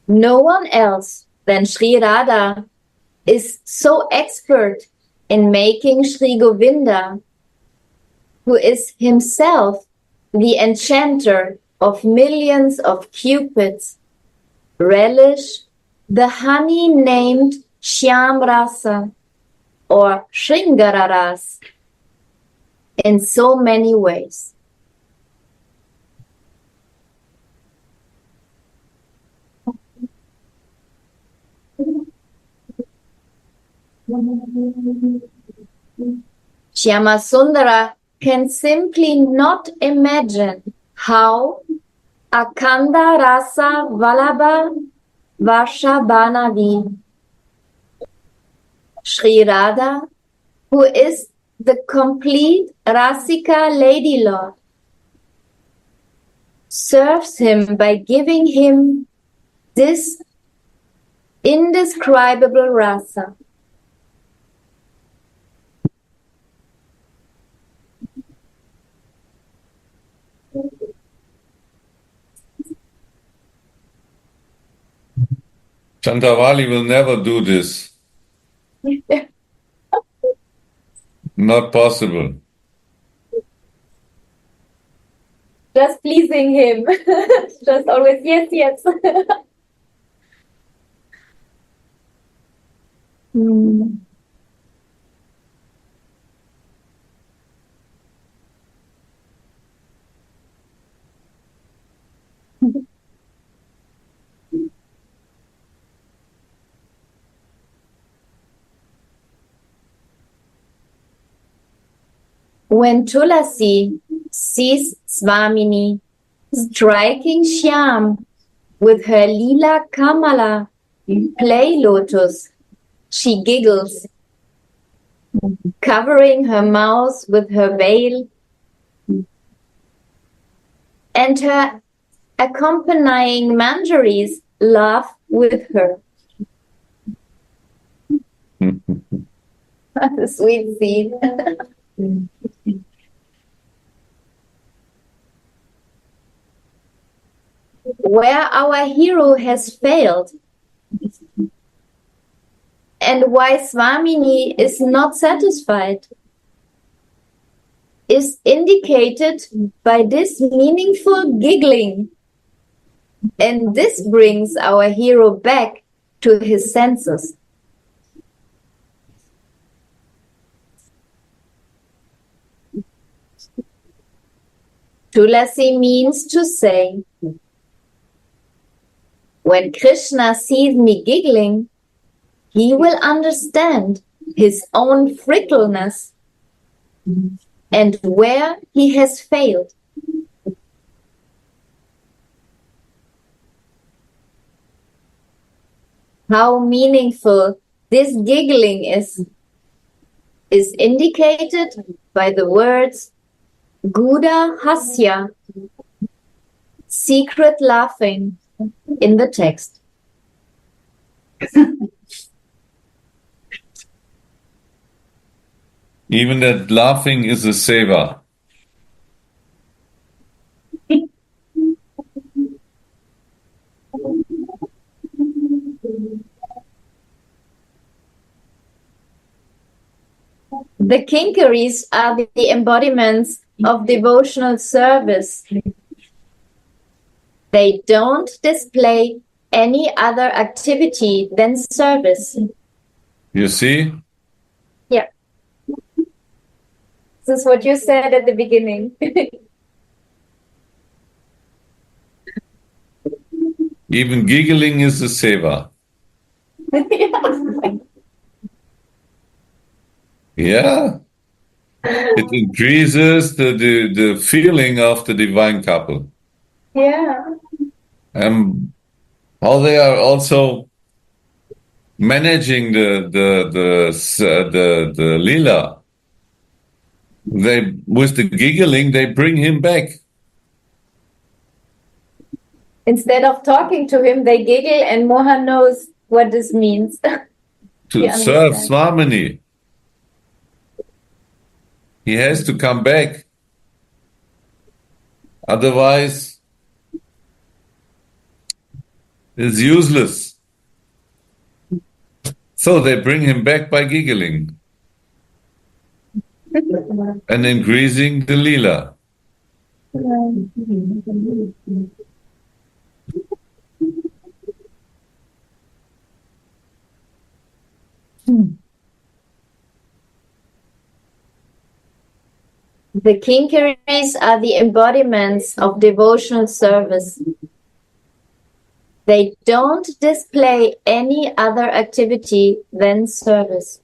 [SPEAKER 1] No one else than Sri Radha is so expert in making Sri Govinda, who is himself the enchanter of millions of cupids, relish the honey named Shyam Rasa or Shringara Ras in so many ways. Shyamasundara can simply not imagine how Akanda Rasa Valabha Varshabhanavi Sri Radha, who is the complete Rasika Lady Lord, serves him by giving him this indescribable rasa.
[SPEAKER 3] Chandravali will never do this. Not possible.
[SPEAKER 1] Just pleasing him. Just always, yes, yes. When Tulasi sees Swamini striking Shyam with her Lila Kamala play lotus, she giggles, covering her mouth with her veil, and her accompanying manjaris laugh with her. What a sweet scene. Where our hero has failed, and why Swamini is not satisfied, is indicated by this meaningful giggling. And this brings our hero back to his senses. Tulasi means to say, when Krishna sees me giggling, he will understand his own frickleness and where he has failed. How meaningful this giggling is indicated by the words Guda Hasya, secret laughing, in the text.
[SPEAKER 3] Even that laughing is a seva.
[SPEAKER 1] The kinkaris are the embodiments of devotional service. They don't display any other activity than service.
[SPEAKER 3] You see?
[SPEAKER 1] Yeah. This is what you said at the beginning.
[SPEAKER 3] Even giggling is a seva. Yeah. It increases the feeling of the divine couple.
[SPEAKER 1] Yeah.
[SPEAKER 3] And how they are also managing the lila. They, with the giggling, they bring him back.
[SPEAKER 1] Instead of talking to him, they giggle, and Mohan knows what this means.
[SPEAKER 3] To serve Swamini. He has to come back. Otherwise, it's useless. So they bring him back by giggling and increasing the lila.
[SPEAKER 1] The kinkaris are the embodiments of devotional service. They don't display any other activity than service.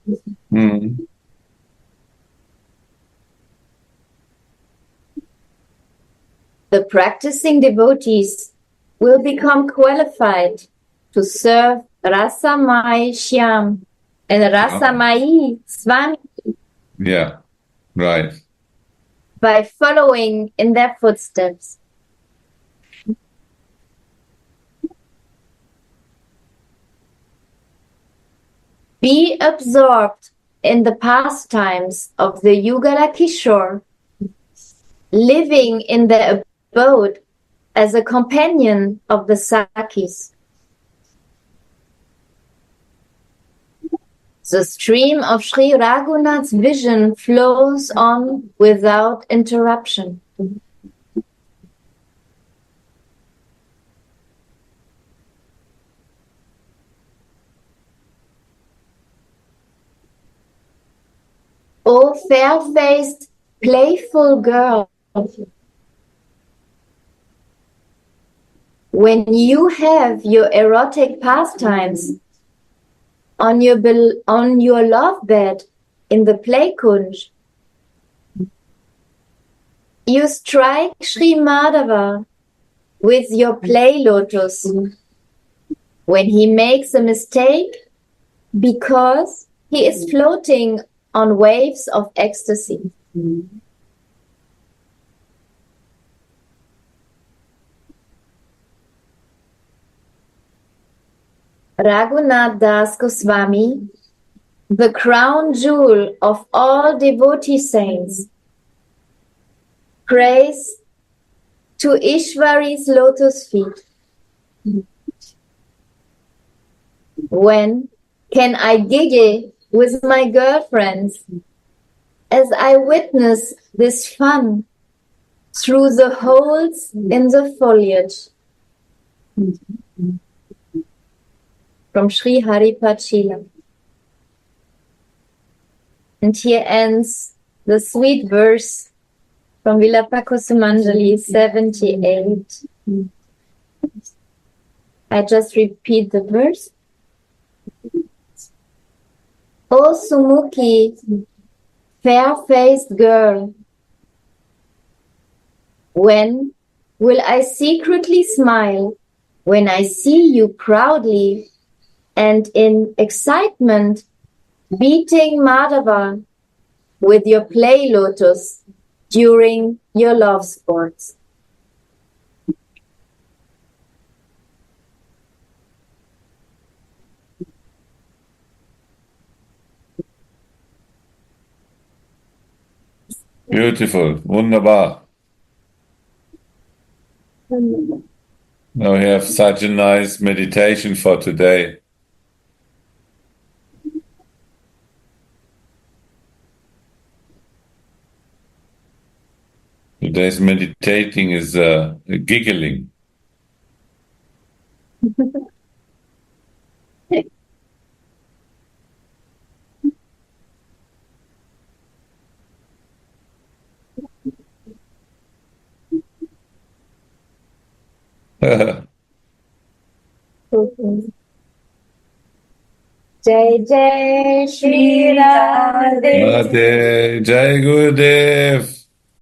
[SPEAKER 3] Mm.
[SPEAKER 1] The practicing devotees will become qualified to serve Rasamai Shyam and Rasamai Swami
[SPEAKER 3] Yeah, right.
[SPEAKER 1] by following in their footsteps. Be absorbed in the pastimes of the Yugala Kishore, living in the abode as a companion of the Sakis. The stream of Sri Raghunath's vision flows on without interruption. O fair-faced, playful girl, when you have your erotic pastimes on your love bed in the play kunj, you strike Sri Madhava with your play lotus when he makes a mistake because he is floating on waves of ecstasy. Raghunath Das Goswami, the crown jewel of all devotee saints, prays to Ishwari's lotus feet. When can I giggle with my girlfriends as I witness this fun through the holes in the foliage? From Sri Haripachila. And here ends the sweet verse from Vilapa Kusumanjali 78. I just repeat the verse. O Sumukhi, fair-faced girl, when will I secretly smile when I see you proudly and in excitement beating Madhava with your play lotus during your love sports?
[SPEAKER 3] Beautiful. Wunderbar. Now we have such a nice meditation for today. Today's meditating is giggling.
[SPEAKER 1] Jai Jai Shri Radhe.
[SPEAKER 3] Radhe, Jai Gurudev.